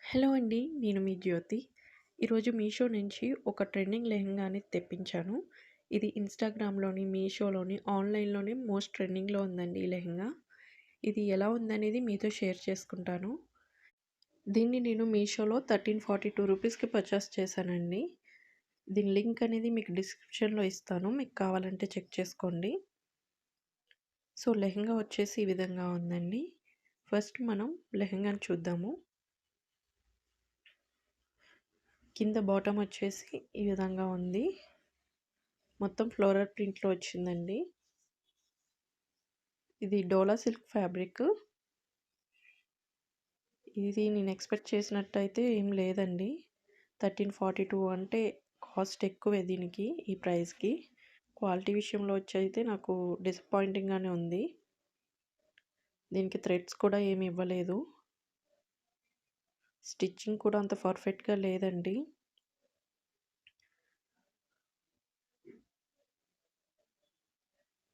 Hello అండి. నేను మీ జ్యోతి. ఈరోజు మీషో నుంచి ఒక ట్రెండింగ్ లెహెంగాని తెప్పించాను. ఇది ఇన్‌స్టాగ్రామ్‌లోని, మీషోలోని, ఆన్‌లైన్‌లోనే మోస్ట్ ట్రెండింగ్‌లో ఉందండి ఈ లెహెంగా. ఇది ఎలా ఉందనేది మీతో షేర్ చేసుకుంటాను. దీన్ని నేను మీషోలో 1342 రూపీస్‌కి పర్చేస్ చేశానండి. దీని లింక్ అనేది మీకు డిస్క్రిప్షన్‌లో ఇస్తాను. మీకు కావాలంటే చెక్ చేసుకోండి. సో, లెహెంగా వచ్చేసి ఈ విధంగా ఉందండి. ఫస్ట్ మనం లెహెంగాని చూద్దాము. కింద బాటమ్ వచ్చేసి ఈ విధంగా ఉంది. మొత్తం ఫ్లోరల్ ప్రింట్‌లో వచ్చిందండి. ఇది డోలా సిల్క్ ఫ్యాబ్రిక్. ఇది నేను ఎక్స్‌పెక్ట్ చేసినట్టయితే ఏం లేదండి. 1342 అంటే కాస్ట్ ఎక్కువే దీనికి ఈ ప్రైస్‌కి. క్వాలిటీ విషయంలో వచ్చైతే నాకు డిసప్పాయింటింగ్‌గానే ఉంది. దీనికి థ్రెడ్స్ కూడా ఏమి ఇవ్వలేదు. స్టిచ్చింగ్ కూడా అంత పర్ఫెక్ట్‌గా లేదండి.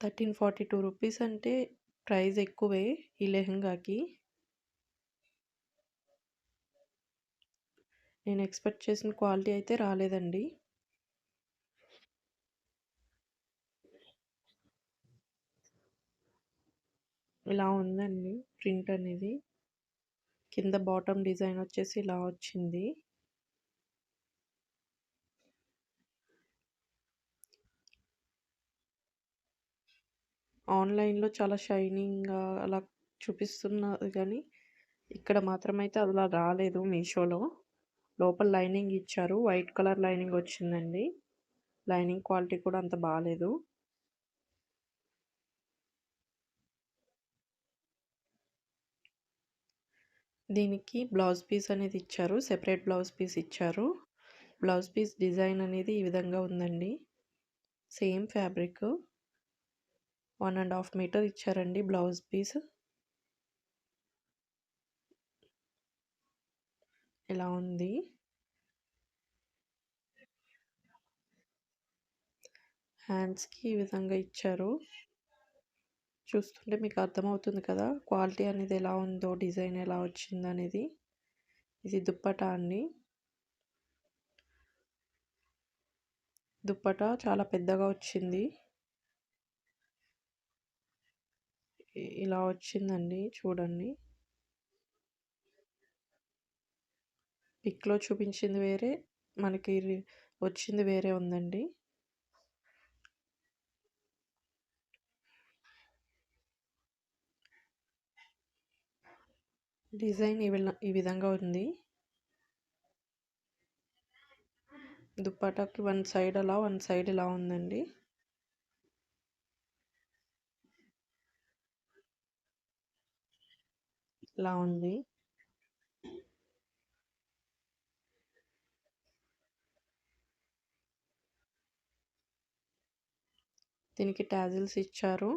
₹1342 అంటే ప్రైస్ ఎక్కువే ఈ లెహెంగాకి. నేను ఎక్స్‌పెక్ట్ చేసిన క్వాలిటీ అయితే రాలేదండి. ఇలా ఉందండి ప్రింట్ అనేది. కింద బాటమ్ డిజైన్ వచ్చేసి ఇలా వచ్చింది. ఆన్‌లైన్‌లో చాలా షైనింగ్‌గా అలా చూపిస్తున్నది గానీ, ఇక్కడ మాత్రమైతే అలా రాలేదు మీషోలో. లోపల లైనింగ్ ఇచ్చారు. వైట్ కలర్ లైనింగ్ వచ్చిందండి. లైనింగ్ క్వాలిటీ కూడా అంత బాలేదు. దీనికి బ్లౌజ్ పీస్ అనేది ఇచ్చారు. సెపరేట్ బ్లౌజ్ పీస్ ఇచ్చారు. బ్లౌజ్ పీస్ డిజైన్ అనేది ఈ విధంగా ఉందండి. సేమ్ ఫ్యాబ్రిక్ 1 ½ మీటర్ ఇచ్చారండి బ్లౌజ్ పీస్. ఇలా ఉంది. హ్యాండ్స్‌కి ఈ విధంగా ఇచ్చారు. చూస్తుంటే మీకు అర్థమవుతుంది కదా! క్వాలిటీ అనేది ఎలా ఉందో, డిజైన్ ఎలా వచ్చిందనేది. ఇది దుప్పటా అండి. దుప్పటా చాలా పెద్దగా వచ్చింది. ఇలా వచ్చిందండి చూడండి. పిక్‌లో చూపించింది వేరే, మనకి వచ్చింది వేరే ఉందండి. డిజైన్ ఈ విధంగా ఉంది. దుప్పటాకి వన్ సైడ్ అలా, వన్ సైడ్ ఇలా ఉందండి. ఇలా ఉంది. దీనికి టాజిల్స్ ఇచ్చారు.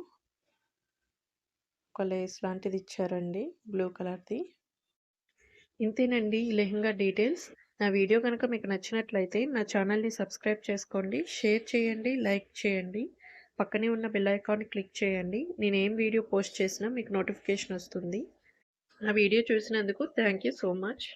ఒక లేస్ లాంటిది ఇచ్చారండి బ్లూ కలర్‌ది. ఇంతేనండి ఈ లెహెంగా డీటెయిల్స్. నా వీడియో గనుక మీకు నచ్చినట్లయితే నా ఛానల్‌ని సబ్స్క్రైబ్ చేసుకోండి, షేర్ చేయండి, లైక్ చేయండి. పక్కనే ఉన్న బెల్ ఐకాన్‌ని క్లిక్ చేయండి. నేను ఏం వీడియో పోస్ట్ చేసినా మీకు నోటిఫికేషన్ వస్తుంది. నా వీడియో చూసినందుకు థాంక్ యూ సో మచ్.